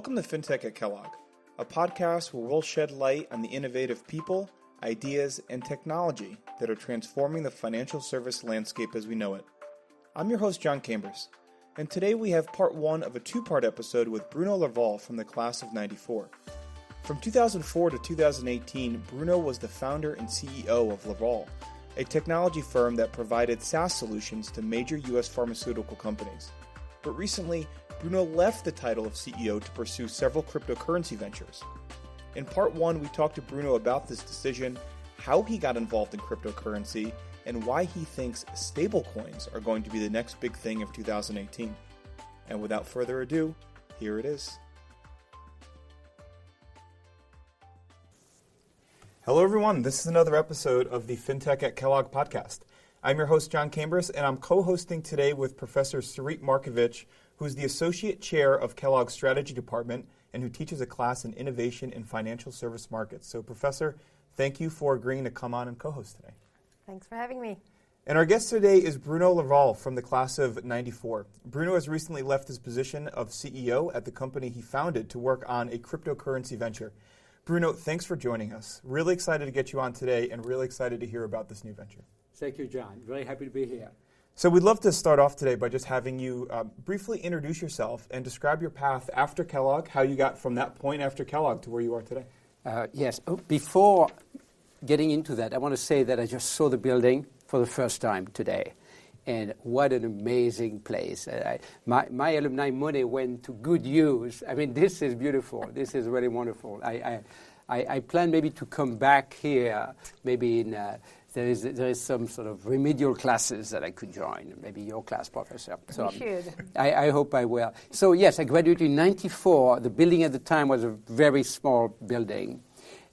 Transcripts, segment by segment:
Welcome to Fintech at Kellogg, a podcast where we'll shed light on the innovative people, ideas, and technology that are transforming the financial service landscape as we know it. I'm your host, Jon Cambras, and today we have part one of a two-part episode with Bruno Larvol from the class of '94. From 2004 to 2018, Bruno was the founder and CEO of Larvol, a technology firm that provided SaaS solutions to major U.S. pharmaceutical companies. But recently, Bruno left the title of CEO to pursue several cryptocurrency ventures. In part one, we talked to Bruno about this decision, how he got involved in cryptocurrency, and why he thinks stablecoins are going to be the next big thing of 2018. And without further ado, here it is. Hello everyone, this is another episode of the Fintech at Kellogg podcast. I'm your host, Jon Cambras, and I'm co-hosting today with Professor Sarit Markovich, who's the Associate Chair of Kellogg's Strategy Department and who teaches a class in Innovation in Financial Service Markets. So, Professor, thank you for agreeing to come on and co-host today. Thanks for having me. And our guest today is Bruno Larvol from the class of '94. Bruno has recently left his position of CEO at the company he founded to work on a cryptocurrency venture. Bruno, thanks for joining us. Really excited to get you on today and really excited to hear about this new venture. Thank you, John. Very happy to be here. So we'd love to start off today by just having you briefly introduce yourself and describe your path after Kellogg, how you got from that point after Kellogg to where you are today. Yes. Before getting into that, I want to say that I just saw the building for the first time today. And what an amazing place. My alumni money went to good use. I mean, this is beautiful. This is really wonderful. I plan maybe to come back here, maybe in... There is some sort of remedial classes that I could join, maybe your class, Professor. So you should. I hope I will. So yes, I graduated in '94. The building at the time was a very small building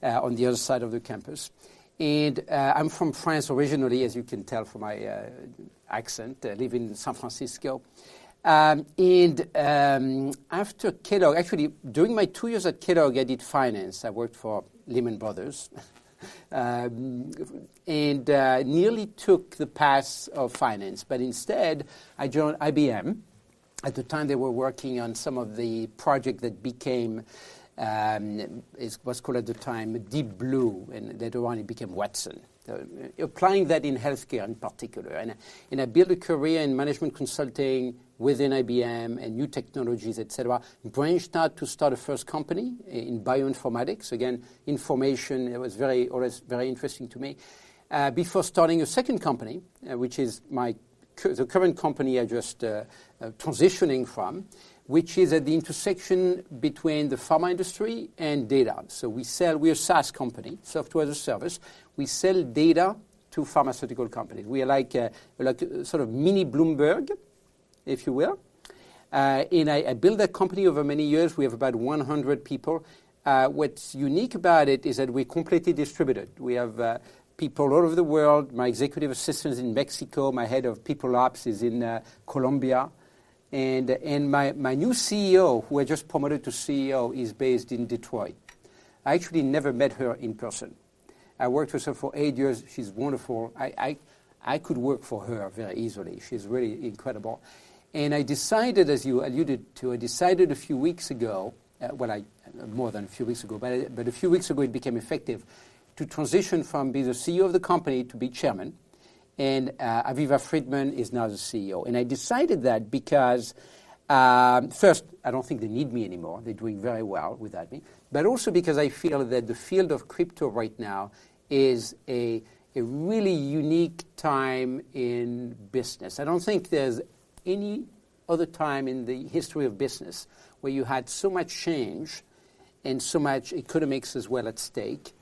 on the other side of the campus. And I'm from France originally, as you can tell from my accent. I live in San Francisco. After Kellogg, actually, during my 2 years at Kellogg, I did finance. I worked for Lehman Brothers. Nearly took the path of finance, but instead I joined IBM. At the time, they were working on some of the project that became, was called at the time Deep Blue, and later on it became Watson. Applying that in healthcare in particular. And I built a career in management consulting within IBM and new technologies, etc. Branched out to start a first company in bioinformatics. Again, information, it was always very interesting to me. Before starting a second company, which is the current company I just transitioning from, which is at the intersection between the pharma industry and data. So we're a SaaS company, software as a service. We sell data to pharmaceutical companies. We are like a sort of mini Bloomberg, if you will. And I built that company over many years. We have about 100 people. What's unique about it is that we're completely distributed. We have people all over the world. My executive assistant is in Mexico. My head of people ops is in Colombia. And my new CEO, who I just promoted to CEO, is based in Detroit. I actually never met her in person. I worked with her for 8 years. She's wonderful. I could work for her very easily. She's really incredible. And I decided, as you alluded to, a few weeks ago, more than a few weeks ago, but a few weeks ago it became effective, to transition from being the CEO of the company to be chairman. And Aviva Friedman is now the CEO. And I decided that because, first, I don't think they need me anymore. They're doing very well without me. But also because I feel that the field of crypto right now is a really unique time in business. I don't think there's any other time in the history of business where you had so much change and so much economics as well at stake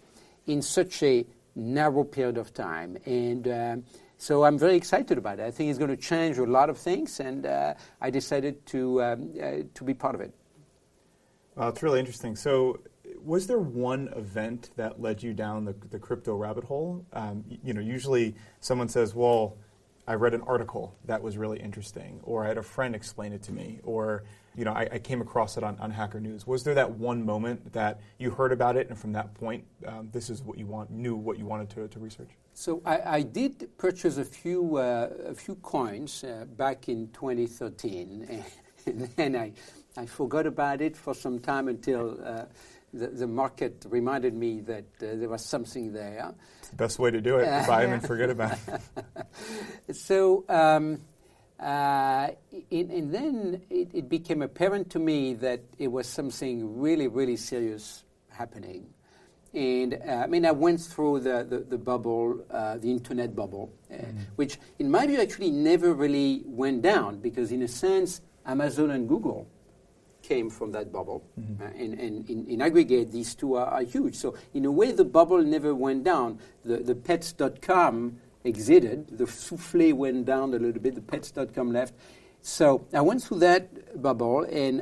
in such a narrow period of time. And so I'm very excited about it. I think it's going to change a lot of things, and I decided to be part of it. Well, it's really interesting. So was there one event that led you down the crypto rabbit hole? Usually someone says, well, I read an article that was really interesting, or I had a friend explain it to me, or I came across it on Hacker News. Was there that one moment that you heard about it, and from that point, this is what you knew what you wanted to research? So I did purchase a few coins back in 2013, and then I forgot about it for some time until the market reminded me that there was something there. It's the best way to do it. Buy them and forget about it. So, and then it became apparent to me that it was something really, really serious happening. And I went through the bubble, the internet bubble, which in my view actually never really went down because in a sense, Amazon and Google came from that bubble. And in aggregate, these two are huge. So in a way, the bubble never went down. The pets.com exited. The souffle went down a little bit. The pets.com left. So I went through that bubble, and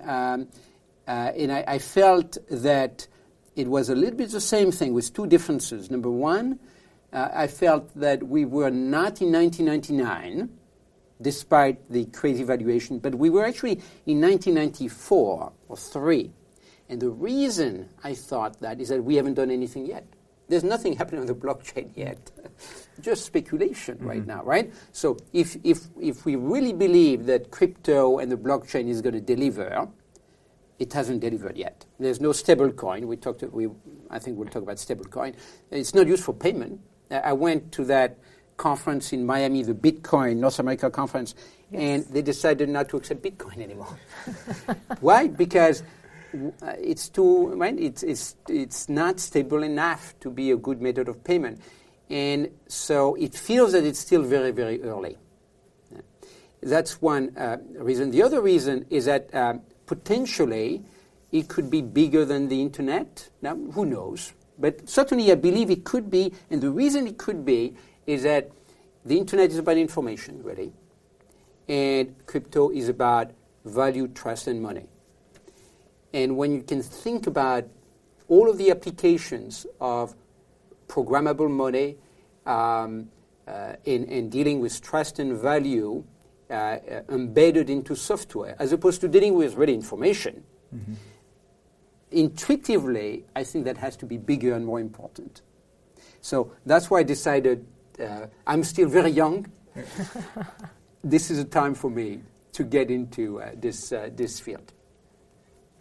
I felt that it was a little bit the same thing with two differences. Number one, I felt that we were not in 1999, despite the crazy valuation, but we were actually in 1994 or 3. And the reason I thought that is that we haven't done anything yet. There's nothing happening on the blockchain yet. Just speculation right now, right? So if we really believe that crypto and the blockchain is going to deliver, it hasn't delivered yet. There's no stable coin. I think we'll talk about stable coin. It's not used for payment. I went to that conference in Miami, the Bitcoin North America conference, and they decided not to accept Bitcoin anymore. Why? Because it's too, right? It's not stable enough to be a good method of payment. And so it feels that it's still very, very early. That's one reason. The other reason is that potentially it could be bigger than the internet. Now, who knows? But certainly I believe it could be, and the reason it could be is that the internet is about information, really, and crypto is about value, trust, and money. And when you can think about all of the applications of programmable money in dealing with trust and value embedded into software, as opposed to dealing with really information, intuitively, I think that has to be bigger and more important. So that's why I decided I'm still very young. This is a time for me to get into this field.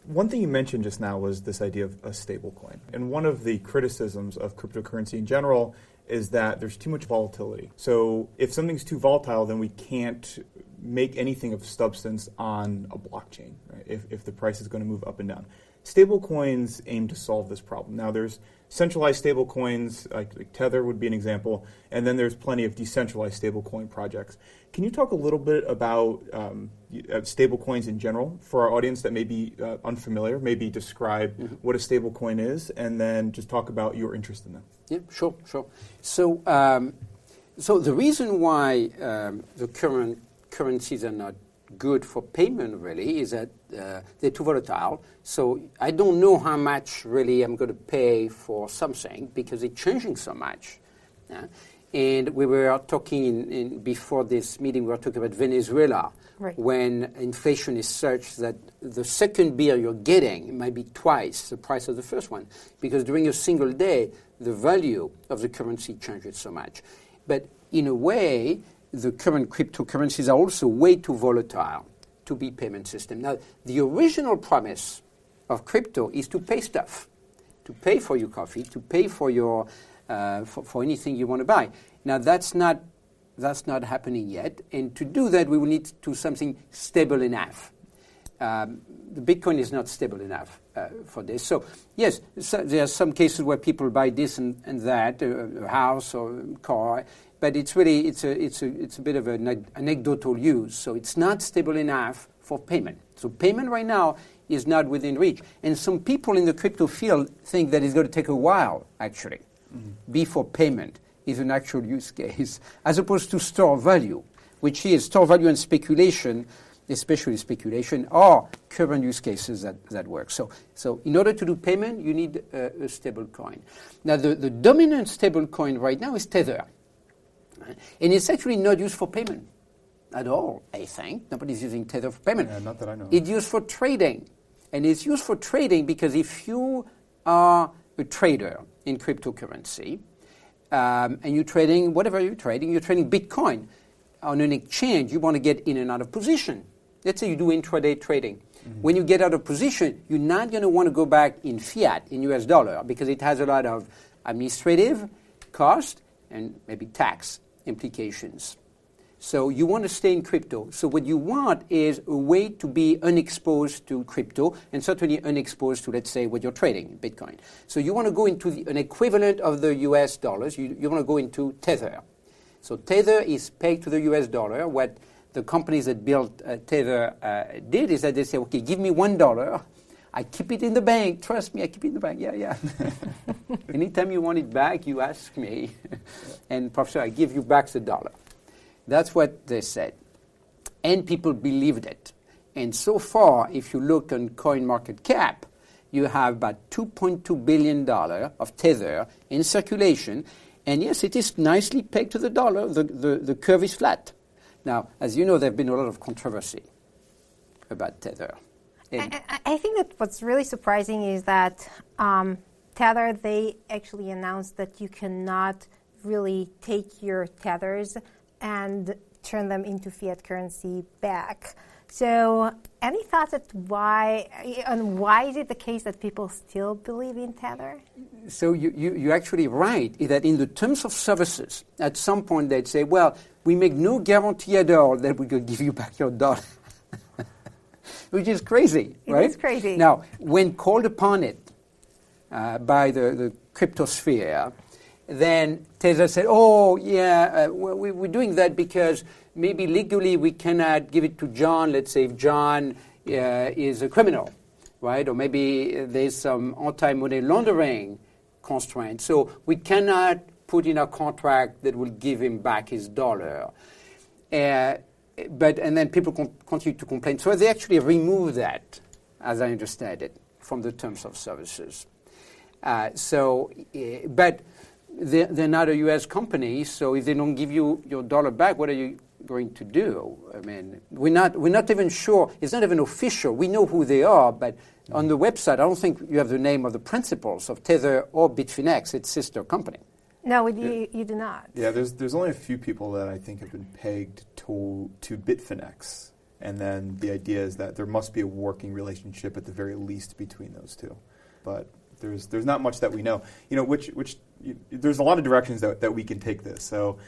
One thing you mentioned just now was this idea of a stable coin. And one of the criticisms of cryptocurrency in general is that there's too much volatility. So if something's too volatile, then we can't make anything of substance on a blockchain, right? If the price is going to move up and down. Stable coins aim to solve this problem. Now, there's centralized stable coins, like Tether would be an example, and then there's plenty of decentralized stable coin projects. Can you talk a little bit about stable coins in general for our audience that may be unfamiliar, maybe describe what a stable coin is, and then just talk about your interest in them? Yeah, sure. So the reason why the current currencies are not good for payment really is that they're too volatile. So I don't know how much really I'm going to pay for something because it's changing so much. And we were talking before this meeting, we were talking about Venezuela, right, when inflation is such that the second beer you're getting might be twice the price of the first one, because during a single day, the value of the currency changes so much. But in a way, the current cryptocurrencies are also way too volatile to be payment system. Now, the original promise of crypto is to pay stuff, to pay for your coffee, to pay for your for anything you want to buy. Now, that's not happening yet, and to do that, we will need to do something stable enough. The Bitcoin is not stable enough for this. So, yes, there are some cases where people buy this and that, a house or a car, but it's really it's a bit of an anecdotal use. So it's not stable enough for payment. So payment right now is not within reach, and some people in the crypto field think that it's going to take a while actually before payment is an actual use case, as opposed to store value, which is store value and speculation. Especially speculation, are current use cases that work. So in order to do payment, you need a stable coin. Now, the dominant stable coin right now is Tether. Right? And it's actually not used for payment at all, I think. Nobody's using Tether for payment. Yeah, not that I know. It's used for trading. And it's used for trading because if you are a trader in cryptocurrency, and you're trading, whatever you're trading Bitcoin, on an exchange, you want to get in and out of position. Let's say you do intraday trading. When you get out of position, you're not going to want to go back in fiat, in US dollar, because it has a lot of administrative cost and maybe tax implications. So you want to stay in crypto. So what you want is a way to be unexposed to crypto and certainly unexposed to, let's say, what you're trading, Bitcoin. So you want to go into an equivalent of the US dollars. You want to go into Tether. So Tether is pegged to the US dollar. What the companies that built Tether did is that they say, okay, give me $1. I keep it in the bank. Trust me, I keep it in the bank. Yeah. Anytime you want it back, you ask me. And Professor, I give you back the dollar. That's what they said. And people believed it. And so far, if you look on CoinMarketCap, you have about $2.2 billion of Tether in circulation. And yes, it is nicely pegged to the dollar. The curve is flat. Now, as you know, there have been a lot of controversy about Tether. I think that what's really surprising is that Tether, they actually announced that you cannot really take your tethers and turn them into fiat currency back. So any thoughts at why is it the case that people still believe in Tether? So you're actually right, is that in the terms of services, at some point they'd say, well, we make no guarantee at all that we could give you back your dollar. Which is crazy, right? It is crazy. Now, when called upon it by the cryptosphere, then Tether said, oh, yeah, we're doing that because maybe legally we cannot give it to John. Let's say if John is a criminal, right? Or maybe there's some anti-money laundering constraint. So we cannot put in a contract that will give him back his dollar. And then people continue to complain. So they actually removed that, as I understand it, from the terms of services. But they're not a U.S. company, so if they don't give you your dollar back, what are you going to do? I mean, we're not even sure. It's not even official. We know who they are, but on the website, I don't think you have the name of the principals of Tether or Bitfinex, its sister company. No, you do not. Yeah, there's only a few people that I think have been pegged to Bitfinex, and then the idea is that there must be a working relationship at the very least between those two. But there's not much that we know. There's a lot of directions that we can take this. So,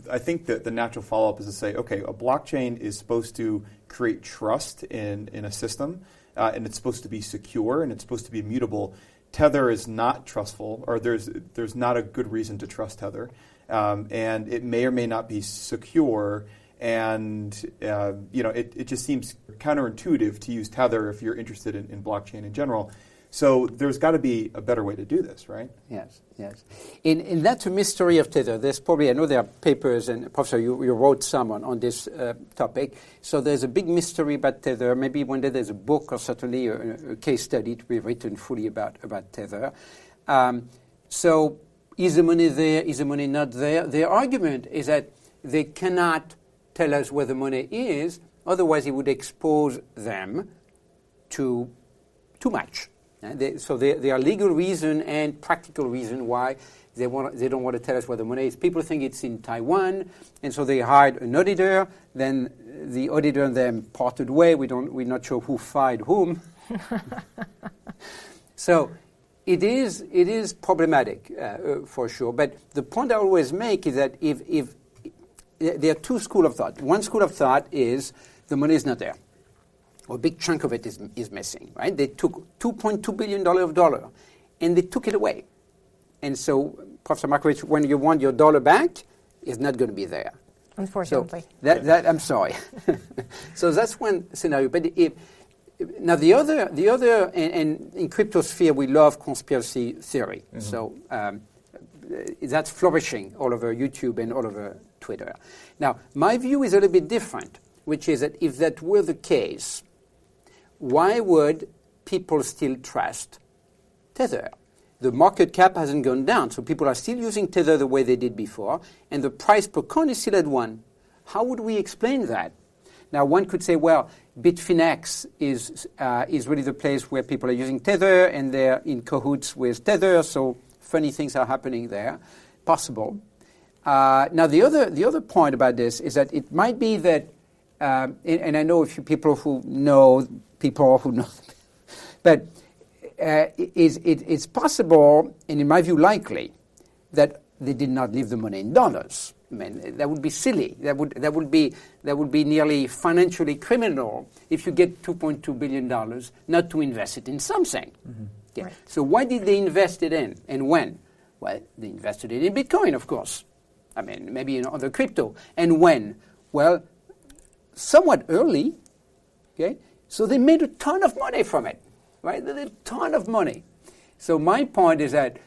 I think that the natural follow-up is to say, okay, a blockchain is supposed to create trust in a system, and it's supposed to be secure, and it's supposed to be immutable. Tether is not trustful, or there's not a good reason to trust Tether, and it may or may not be secure. And it just seems counterintuitive to use Tether if you're interested in blockchain in general. So there's got to be a better way to do this, right? Yes. And that's a mystery of Tether. I know there are papers, and Professor, you wrote some on this topic. So there's a big mystery about Tether. Maybe one day there's a book or certainly a case study to be written fully about Tether. So is the money there? Is the money not there? Their argument is that they cannot tell us where the money is, otherwise it would expose them to too much. So there are legal reason and practical reason why they don't want to tell us where the money is. People think it's in Taiwan, and so they hired an auditor. Then the auditor and them parted way. We're not sure who fired whom. So it is problematic for sure. But the point I always make is that if there are two schools of thought. One school of thought is the money is not there. A big chunk of it is missing, right? They took $2.2 billion of dollar, and they took it away. And so, Professor Markovich, when you want your dollar back, it's not going to be there. Unfortunately. So I'm sorry. So that's one scenario. But now the other, and in cryptosphere, we love conspiracy theory. Mm-hmm. So that's flourishing all over YouTube and all over Twitter. Now, my view is a little bit different, which is that if that were the case, why would people still trust Tether? The market cap hasn't gone down, so people are still using Tether the way they did before, and the price per coin is still at 1. How would we explain that? Now, one could say, well, Bitfinex is really the place where people are using Tether, and they're in cahoots with Tether, so funny things are happening there. Possible. Now, the other point about this is that it might be that and I know a few people who know, but it's possible, and in my view likely, that they did not leave the money in dollars. I mean, that would be silly. That would be nearly financially criminal if you get $2.2 billion not to invest it in something. Mm-hmm. Yeah. Right. So why did they invest it in, and when? Well, they invested it in Bitcoin, of course. I mean, maybe in other crypto. And when? Well, somewhat early. Okay. So they made a ton of money from it. Right? They did a ton of money. So my point is that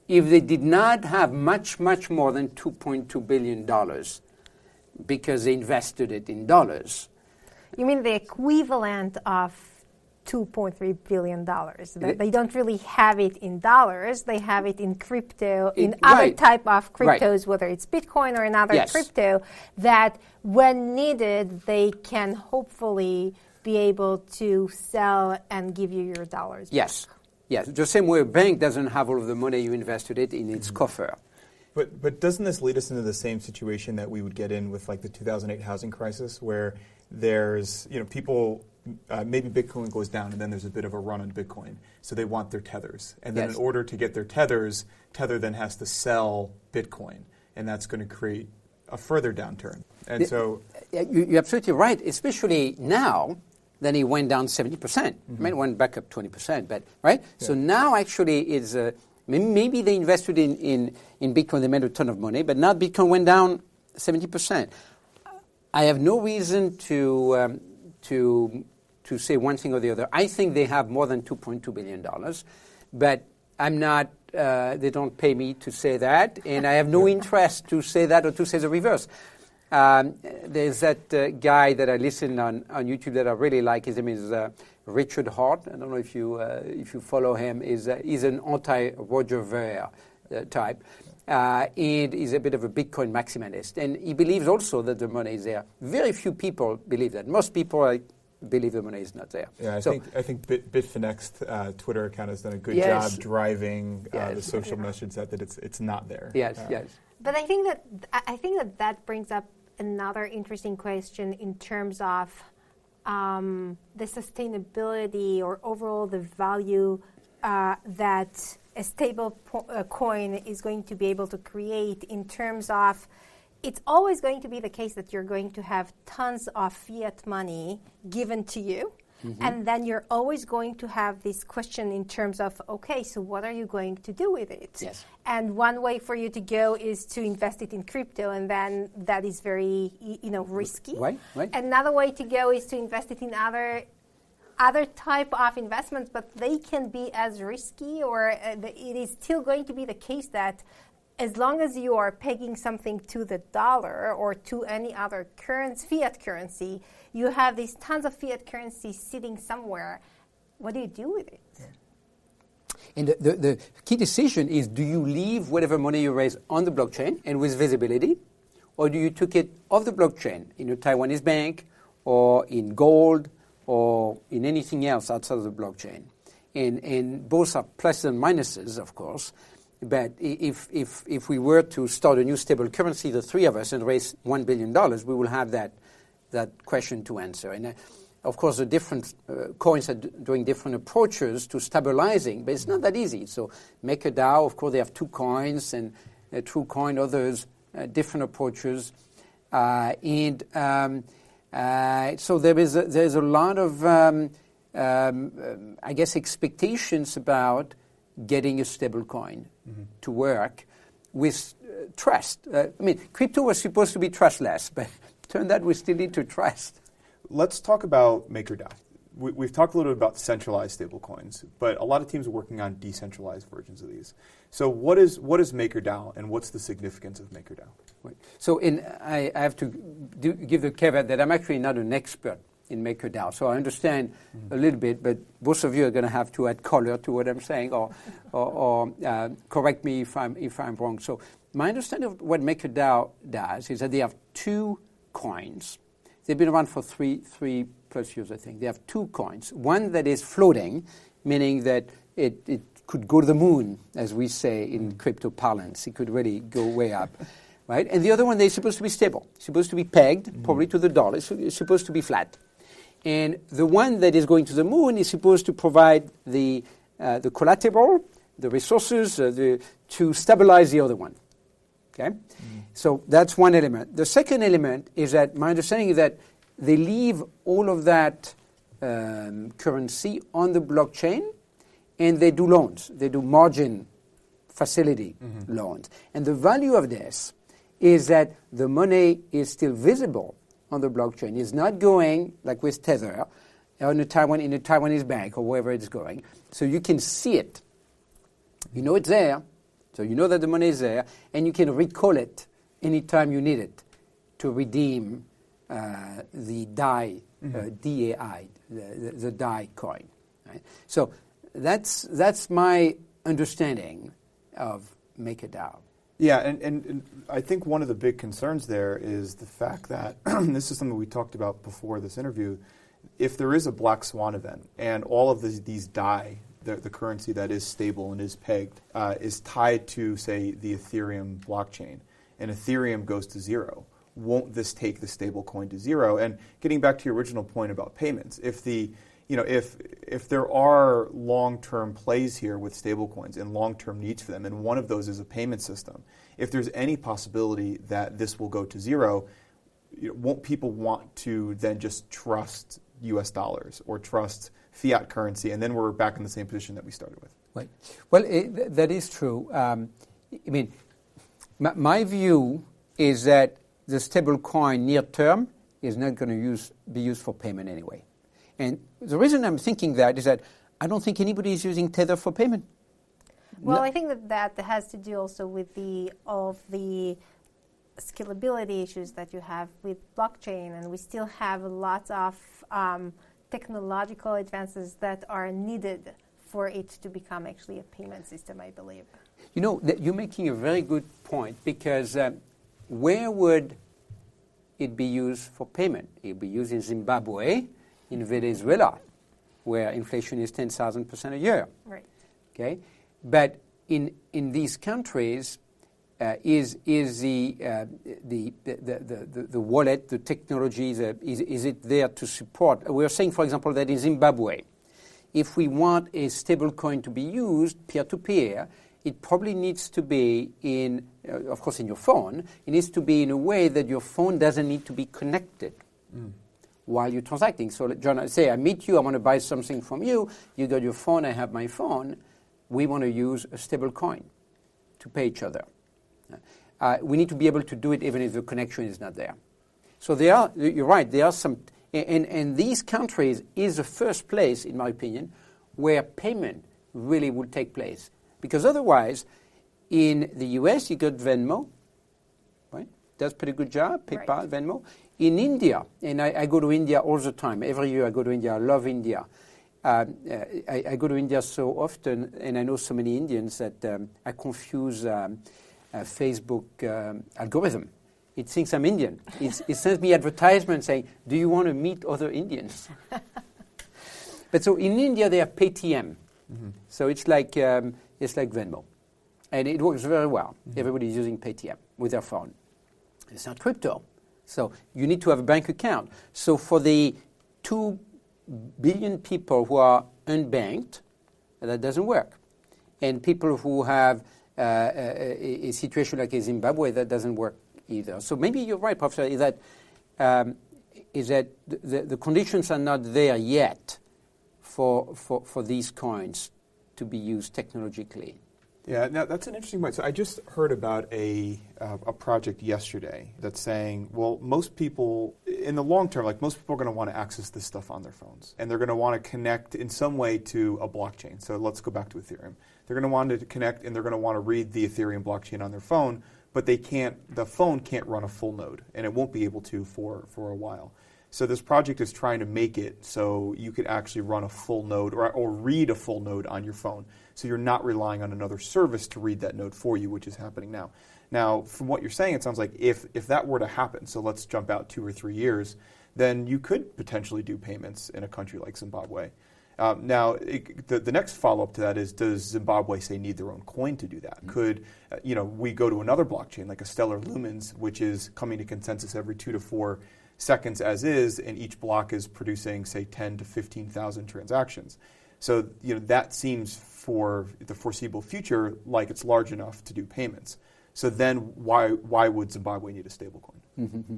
if they did not have much, much more than $2.2 billion because they invested it in dollars. You mean the equivalent of $2.3 billion? They don't really have it in dollars. They have it in crypto, in other type of cryptos, whether it's Bitcoin or another crypto, that when needed, they can hopefully be able to sell and give you your dollars back. Yes, the same way a bank doesn't have all of the money you invested it in its coffer. But doesn't this lead us into the same situation that we would get in with like the 2008 housing crisis, where there's people maybe Bitcoin goes down and then there's a bit of a run on Bitcoin, so they want their tethers, and then in order to get their tethers, Tether then has to sell Bitcoin, and that's going to create a further downturn. And so you're absolutely right, especially now. Then it went down 70%. Mm-hmm. I mean, it went back up 20%, but right. Yeah. So now actually it's maybe they invested in Bitcoin. They made a ton of money, but now Bitcoin went down 70%. I have no reason to say one thing or the other. I think they have more than $2.2 billion, but I'm not. They don't pay me to say that, and I have no interest to say that or to say the reverse. There's that guy that I listen on YouTube that I really like. His name is Richard Hart. I don't know if you follow him. He's an anti-Roger Ver type. And he's a bit of a Bitcoin maximalist. And he believes also that the money is there. Very few people believe that. Most people believe the money is not there. Yeah, I think Bitfinex's Twitter account has done a good job driving the social message that it's not there. Yes. But I think that brings up another interesting question in terms of the sustainability or overall the value that a stable coin is going to be able to create, in terms of it's always going to be the case that you're going to have tons of fiat money given to you. Mm-hmm. And then you're always going to have this question in terms of, okay, so what are you going to do with it? Yes. And one way for you to go is to invest it in crypto, and then that is very, risky. Right. Another way to go is to invest it in other type of investments, but they can be as risky, or it is still going to be the case that as long as you are pegging something to the dollar or to any other fiat currency, you have these tons of fiat currency sitting somewhere. What do you do with it? Yeah. And the key decision is, do you leave whatever money you raise on the blockchain and with visibility, or do you take it off the blockchain in a Taiwanese bank or in gold or in anything else outside of the blockchain? And both are pluses and minuses, of course. But if we were to start a new stable currency, the three of us, and raise $1 billion, we will have that question to answer. And of course, the different coins are doing different approaches to stabilizing, but it's not that easy. So MakerDAO, of course, they have two coins, and TrueCoin, others, different approaches. So there's a lot of, I guess, expectations about getting a stable coin to work with trust. Crypto was supposed to be trustless, but turned out we still need to trust. Let's talk about MakerDAO. We've talked a little bit about centralized stablecoins, but a lot of teams are working on decentralized versions of these. So what is MakerDAO, and what's the significance of MakerDAO? Right. So I have to give the caveat that I'm actually not an expert in MakerDAO. So I understand a little bit, but both of you are going to have to add color to what I'm saying, or correct me if I'm wrong. So my understanding of what MakerDAO does is that they have two coins. They've been around for three plus years, I think. They have two coins. One that is floating, meaning that it could go to the moon, as we say in crypto parlance. It could really go way up. right? And the other one, they're supposed to be stable, supposed to be pegged, probably to the dollar. It's supposed to be flat. And the one that is going to the moon is supposed to provide the collateral, the resources to stabilize the other one. Okay? So that's one element. The second element is that my understanding is that they leave all of that currency on the blockchain, and they do loans. They do margin facility loans. And the value of this is that the money is still visible on the blockchain. It's not going, like with Tether, in a Taiwanese bank or wherever it's going. So you can see it. You know it's there. So you know that the money is there, and you can recall it anytime you need it to redeem the DAI, DAI, the DAI coin. Right? So that's my understanding of MakerDAO. Yeah, and I think one of the big concerns there is the fact that, this is something we talked about before this interview, if there is a black swan event and all of these DAI, the currency that is stable and is pegged, is tied to, say, the Ethereum blockchain, and Ethereum goes to zero, won't this take the stable coin to zero? And getting back to your original point about payments, if there are long-term plays here with stablecoins and long-term needs for them, and one of those is a payment system, if there's any possibility that this will go to zero, won't people want to then just trust U.S. dollars or trust fiat currency, and then we're back in the same position that we started with? Right. Well, that is true. My view is that the stable coin near term is not going to be used for payment anyway. And the reason I'm thinking that is that I don't think anybody is using Tether for payment. Well, I think that has to do also with all of the scalability issues that you have with blockchain, and we still have lots of technological advances that are needed for it to become actually a payment system, I believe. You know, you're making a very good point, because where would it be used for payment? It would be used in Zimbabwe, in Venezuela, where inflation is 10,000% a year. Right. Okay, but in these countries, is the wallet, the technology, is it there to support? We are saying, for example, that in Zimbabwe, if we want a stable coin to be used peer-to-peer, it probably needs to be of course, in your phone. It needs to be in a way that your phone doesn't need to be connected while you're transacting. So, John, I say I meet you, I want to buy something from you. You got your phone, I have my phone. We want to use a stable coin to pay each other. We need to be able to do it even if the connection is not there. So you're right, there are some, and these countries is the first place, in my opinion, where payment really will take place. Because otherwise, in the US, you got Venmo, right? Does a pretty good job, PayPal, right. Venmo. In India, and I go to India all the time. Every year I go to India. I love India. I go to India so often, and I know so many Indians that I confuse Facebook algorithm. It thinks I'm Indian. It sends me advertisements saying, "Do you want to meet other Indians?" But so in India they have Paytm, so it's like Venmo, and it works very well. Everybody is using Paytm with their phone. It's not crypto, so you need to have a bank account. So for the 2 billion people who are unbanked, that doesn't work, and people who have a situation like in Zimbabwe, that doesn't work either. So maybe you're right, Professor, is that the conditions are not there yet for these coins to be used technologically. Yeah, now that's an interesting point. So I just heard about a project yesterday that's saying, well, most people, in the long term, like most people are going to want to access this stuff on their phones. And they're going to want to connect in some way to a blockchain. So let's go back to Ethereum. They're going to want to connect, and they're going to want to read the Ethereum blockchain on their phone, but the phone can't run a full node, and it won't be able to for a while. So this project is trying to make it so you could actually run a full node or read a full node on your phone. So you're not relying on another service to read that node for you, which is happening now. Now, from what you're saying, it sounds like if that were to happen, so let's jump out 2 or 3 years, then you could potentially do payments in a country like Zimbabwe. Now, the next follow-up to that is, does Zimbabwe, say, need their own coin to do that? Could we go to another blockchain, like a Stellar Lumens, which is coming to consensus every 2 to 4 seconds as is, and each block is producing, say, 10 to 15,000 transactions. So that seems for the foreseeable future like it's large enough to do payments. So then why would Zimbabwe need a stablecoin? Mm-hmm.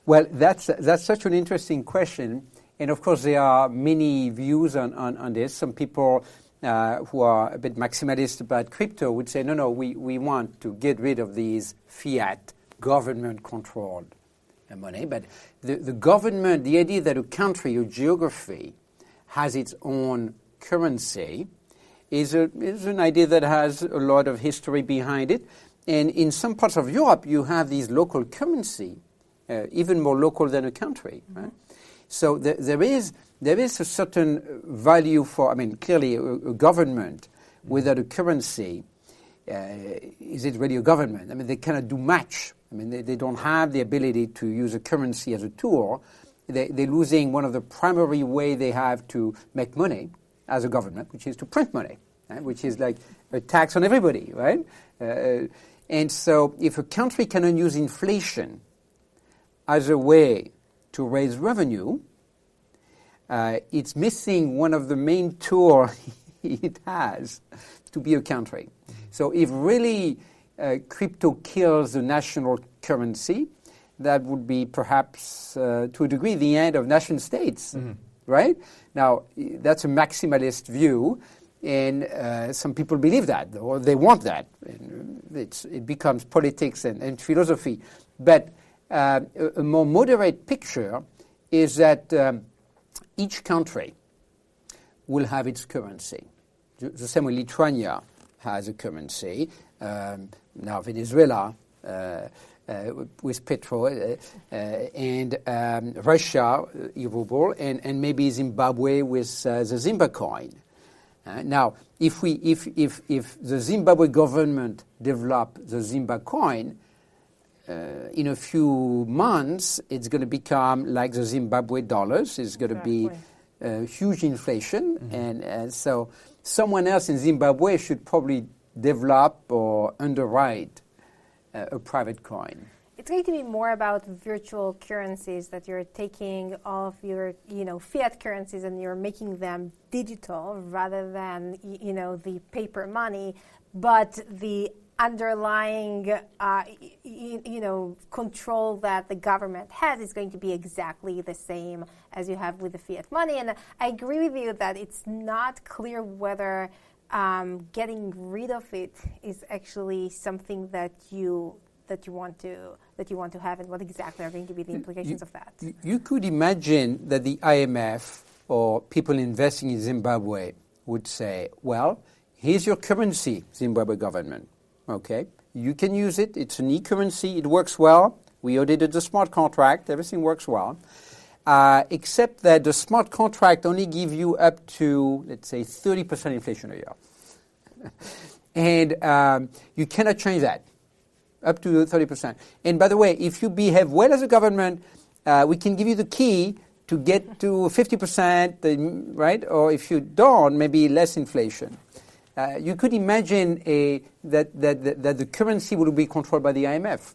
Well, that's such an interesting question. And of course, there are many views on this. Some people who are a bit maximalist about crypto would say, no, we want to get rid of these fiat government-controlled money. But the government, the idea that a country or geography has its own currency is an idea that has a lot of history behind it. And in some parts of Europe, you have these local currency, even more local than a country, right? So there is a certain value for, clearly a government without a currency, is it really a government? They cannot do much. They don't have the ability to use a currency as a tool. They're losing one of the primary way they have to make money as a government, which is to print money, right? Which is like a tax on everybody, right? And so if a country cannot use inflation as a way to raise revenue, it's missing one of the main tools it has to be a country. So if really crypto kills the national currency, that would be perhaps, to a degree, the end of nation states, right? Now, that's a maximalist view, and some people believe that, or they want that. It becomes politics and philosophy. But a more moderate picture is that each country will have its currency. The same way Lithuania has a currency. Now Venezuela with petrol, and Russia, ruble, and maybe Zimbabwe with the Zimba coin. Now, if the Zimbabwe government develop the Zimba coin, in a few months, it's going to become like the Zimbabwe dollars. It's going to be huge inflation. And so someone else in Zimbabwe should probably develop or underwrite a private coin. It's going to be more about virtual currencies, that you're taking all of your, fiat currencies and you're making them digital rather than, the paper money, but the underlying, control that the government has is going to be exactly the same as you have with the fiat money. And I agree with you that it's not clear whether getting rid of it is actually something that you want to have, and what exactly are going to be the implications of that. You could imagine that the IMF or people investing in Zimbabwe would say, well, here's your currency, Zimbabwe government. Okay, you can use it. It's an e-currency. It works well. We audited the smart contract. Everything works well. Except that the smart contract only gives you up to, let's say, 30% inflation a year. And you cannot change that, up to 30%. And by the way, if you behave well as a government, we can give you the key to get to 50%, right? Or if you don't, maybe less inflation. You could imagine that the currency will be controlled by the IMF.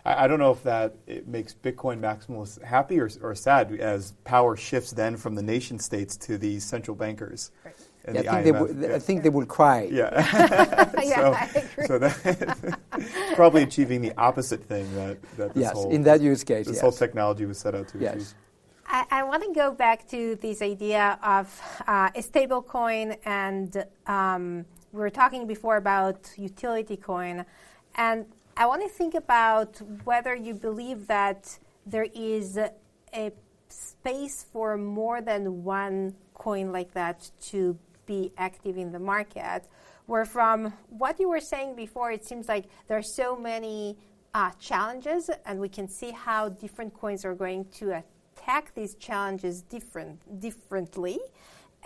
I don't know if it makes Bitcoin maximalists happy or sad, as power shifts then from the nation states to the central bankers. Right. And the IMF. I think they will cry. Yeah. I agree. So that's probably achieving the opposite thing that this in that use case, this whole technology was set out to achieve. I want to go back to this idea of a stable coin, and we were talking before about utility coin, and I want to think about whether you believe that there is a space for more than one coin like that to be active in the market, where from what you were saying before, it seems like there are so many challenges, and we can see how different coins are going to attack these challenges differently.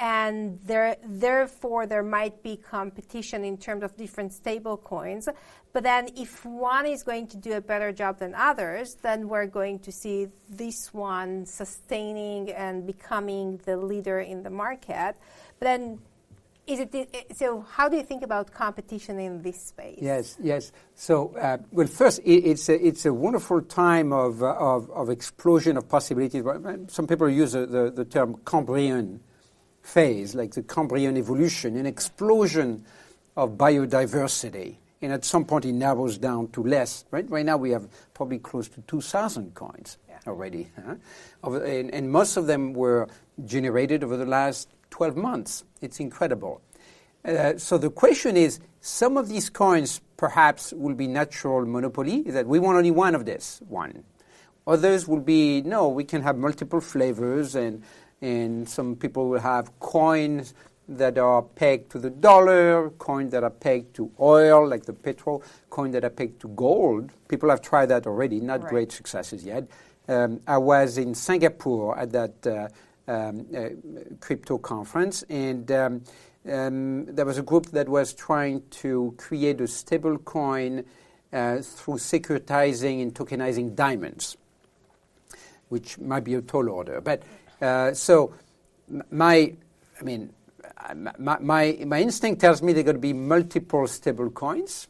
and therefore there might be competition in terms of different stable coins. But then if one is going to do a better job than others, then we're going to see this one sustaining and becoming the leader in the market. But then so how do you think about competition in this space? Yes. So, well, first, it's a wonderful time of explosion of possibilities. Some people use the term Cambrian phase, like the Cambrian evolution, an explosion of biodiversity. And at some point, it narrows down to less. Right now, we have probably close to 2,000 coins already. And most of them were generated over the last 12 months. It's incredible. So the question is, some of these coins perhaps will be natural monopoly, that we want only one of this one. Others will be, no, we can have multiple flavors, and some people will have coins that are pegged to the dollar, coins that are pegged to oil, like the petrol, coins that are pegged to gold. People have tried that already, not great successes yet. I was in Singapore at that crypto conference, and there was a group that was trying to create a stable coin through securitizing and tokenizing diamonds, which might be a tall order. But so my instinct tells me there are going to be multiple stable coins,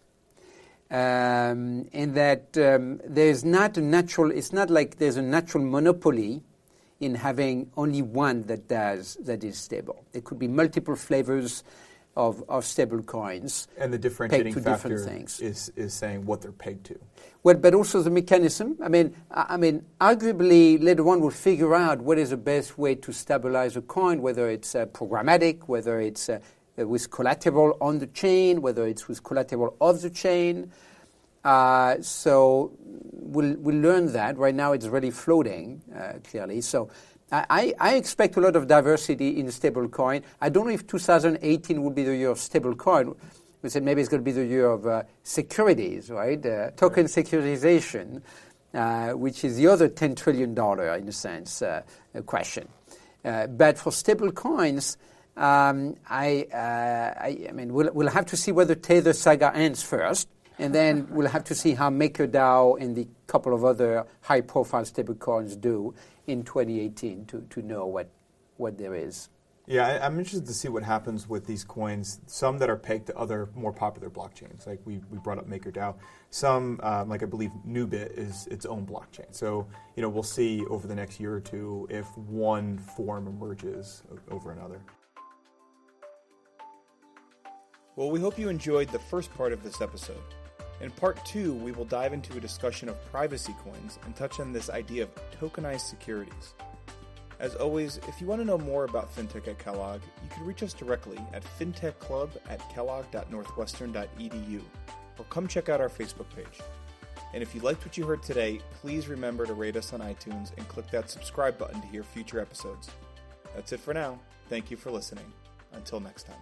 and that there's not a natural. It's not like there's a natural monopoly in having only one that is stable. There could be multiple flavors of stable coins. And the differentiating factor is saying what they're pegged to. Well, but also the mechanism. I mean, arguably later on we'll figure out what is the best way to stabilize a coin, whether it's programmatic, whether it's with collateral on the chain, whether it's with collateral off the chain. So we'll learn that. Right now it's really floating, clearly. So I expect a lot of diversity in stablecoin. I don't know if 2018 will be the year of stablecoin. We said maybe it's going to be the year of securities, right? Token securitization, which is the other $10 trillion, in a sense, question. But for stablecoins, I mean, we'll have to see whether Tether saga ends first. And then we'll have to see how MakerDAO and the couple of other high-profile stablecoins do in 2018 to know what there is. Yeah, I'm interested to see what happens with these coins, some that are pegged to other more popular blockchains. Like we brought up MakerDAO. Some, like I believe Nubit is its own blockchain. So, we'll see over the next year or two if one form emerges over another. Well, we hope you enjoyed the first part of this episode. In part 2, we will dive into a discussion of privacy coins and touch on this idea of tokenized securities. As always, if you want to know more about Fintech at Kellogg, you can reach us directly at fintechclub@kellogg.northwestern.edu, or come check out our Facebook page. And if you liked what you heard today, please remember to rate us on iTunes and click that subscribe button to hear future episodes. That's it for now. Thank you for listening. Until next time.